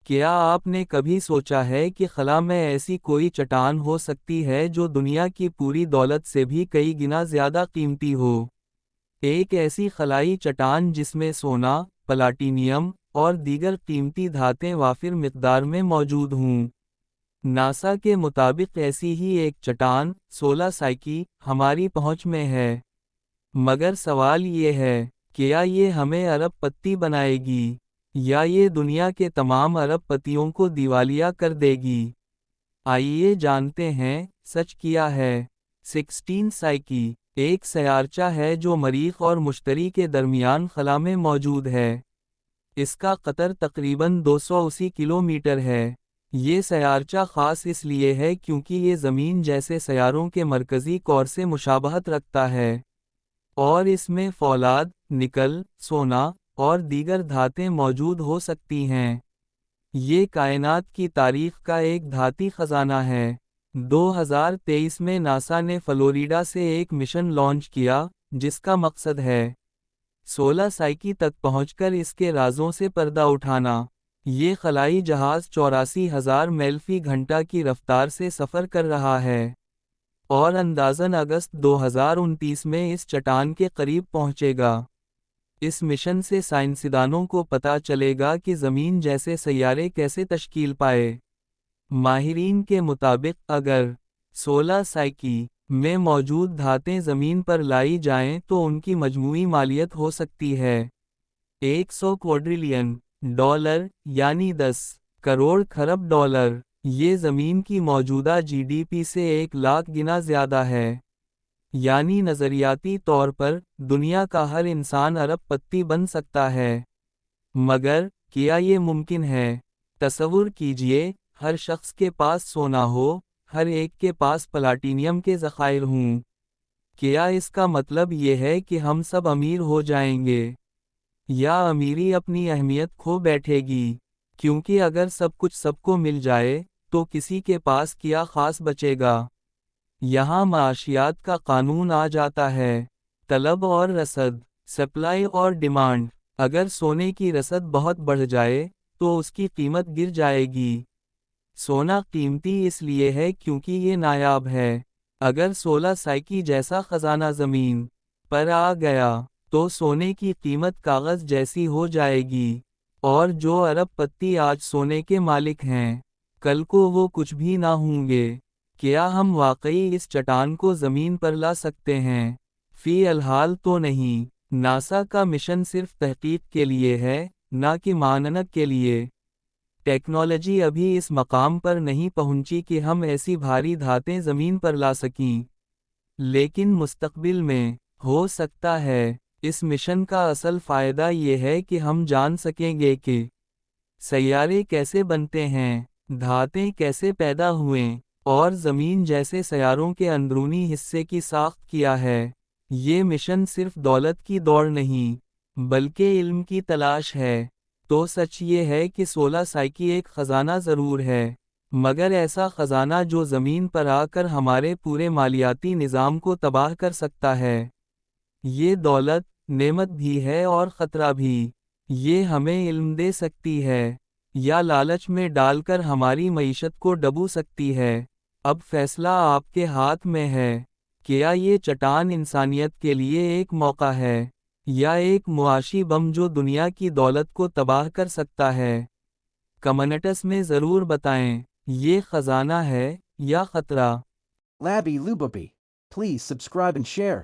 کیا آپ نے کبھی سوچا ہے کہ خلا میں ایسی کوئی چٹان ہو سکتی ہے جو دنیا کی پوری دولت سے بھی کئی گنا زیادہ قیمتی ہو؟ ایک ایسی خلائی چٹان جس میں سونا، پلاٹینیم اور دیگر قیمتی دھاتیں وافر مقدار میں موجود ہوں۔ ناسا کے مطابق ایسی ہی ایک چٹان، 16 سائکی، ہماری پہنچ میں ہے۔ مگر سوال یہ ہے، کیا یہ ہمیں ارب پتی بنائے گی؟ یا یہ دنیا کے تمام ارب پتیوں کو دیوالیہ کر دے گی؟ آئیے جانتے ہیں، سچ کیا ہے۔ 16 سائکی ایک سیارچہ ہے جو مریخ اور مشتری کے درمیان خلا میں موجود ہے۔ اس کا قطر تقریباً 280 کلومیٹر ہے۔ یہ سیارچہ خاص اس لیے ہے کیونکہ یہ زمین جیسے سیاروں کے مرکزی کور سے مشابہت رکھتا ہے، اور اس میں فولاد، نکل، سونا اور دیگر دھاتیں موجود ہو سکتی ہیں۔ یہ کائنات کی تاریخ کا ایک دھاتی خزانہ ہے۔ 2023 میں ناسا نے فلوریڈا سے ایک مشن لانچ کیا، جس کا مقصد ہے 16 سائکی تک پہنچ کر اس کے رازوں سے پردہ اٹھانا۔ یہ خلائی جہاز 84,000 میل فی گھنٹہ کی رفتار سے سفر کر رہا ہے، اور اندازاً اگست 2029 میں اس چٹان کے قریب پہنچے گا۔ اس مشن سے سائنسدانوں کو پتہ چلے گا کہ زمین جیسے سیارے کیسے تشکیل پائے۔ ماہرین کے مطابق اگر 16 سائکی میں موجود دھاتیں زمین پر لائی جائیں تو ان کی مجموعی مالیت ہو سکتی ہے 100 کوڈریلین ڈالر، یعنی 10 کروڑ خرب ڈالر۔ یہ زمین کی موجودہ جی ڈی پی سے 1 لاکھ گنا زیادہ ہے۔ یعنی نظریاتی طور پر، دنیا کا ہر انسان ارب پتی بن سکتا ہے۔ مگر، کیا یہ ممکن ہے؟ تصور کیجئے، ہر شخص کے پاس سونا ہو، ہر ایک کے پاس پلاٹینیم کے ذخائر ہوں۔ کیا اس کا مطلب یہ ہے کہ ہم سب امیر ہو جائیں گے؟ یا امیری اپنی اہمیت کھو بیٹھے گی؟ کیونکہ اگر سب کچھ سب کو مل جائے، تو کسی کے پاس کیا خاص بچے گا؟ یہاں معاشیات کا قانون آ جاتا ہے۔ طلب اور رسد، سپلائی اور ڈیمانڈ۔ اگر سونے کی رسد بہت بڑھ جائے، تو اس کی قیمت گر جائے گی۔ سونا قیمتی اس لیے ہے کیونکہ یہ نایاب ہے۔ اگر 16 سائکی جیسا خزانہ زمین پر آ گیا، تو سونے کی قیمت کاغذ جیسی ہو جائے گی، اور جو ارب پتی آج سونے کے مالک ہیں، کل کو وہ کچھ بھی نہ ہوں گے۔ کیا ہم واقعی اس چٹان کو زمین پر لا سکتے ہیں؟ فی الحال تو نہیں۔ ناسا کا مشن صرف تحقیق کے لیے ہے، نہ کہ ماننک کے لیے۔ ٹیکنالوجی ابھی اس مقام پر نہیں پہنچی کہ ہم ایسی بھاری دھاتیں زمین پر لا سکیں۔ لیکن مستقبل میں، ہو سکتا ہے۔ اس مشن کا اصل فائدہ یہ ہے کہ ہم جان سکیں گے کہ سیارے کیسے بنتے ہیں، دھاتیں کیسے پیدا ہوئیں، اور زمین جیسے سیاروں کے اندرونی حصے کی ساخت کیا ہے۔ یہ مشن صرف دولت کی دوڑ نہیں، بلکہ علم کی تلاش ہے۔ تو سچ یہ ہے کہ 16 سائکی ایک خزانہ ضرور ہے، مگر ایسا خزانہ جو زمین پر آ کر ہمارے پورے مالیاتی نظام کو تباہ کر سکتا ہے۔ یہ دولت، نعمت بھی ہے اور خطرہ بھی۔ یہ ہمیں علم دے سکتی ہے، یا لالچ میں ڈال کر ہماری معیشت کو ڈبو سکتی ہے۔ اب فیصلہ آپ کے ہاتھ میں ہے۔ کیا یہ چٹان انسانیت کے لیے ایک موقع ہے، یا ایک معاشی بم جو دنیا کی دولت کو تباہ کر سکتا ہے؟ کمنٹس میں ضرور بتائیں، یہ خزانہ ہے یا خطرہ؟ Labby Lubaby. Please subscribe and share.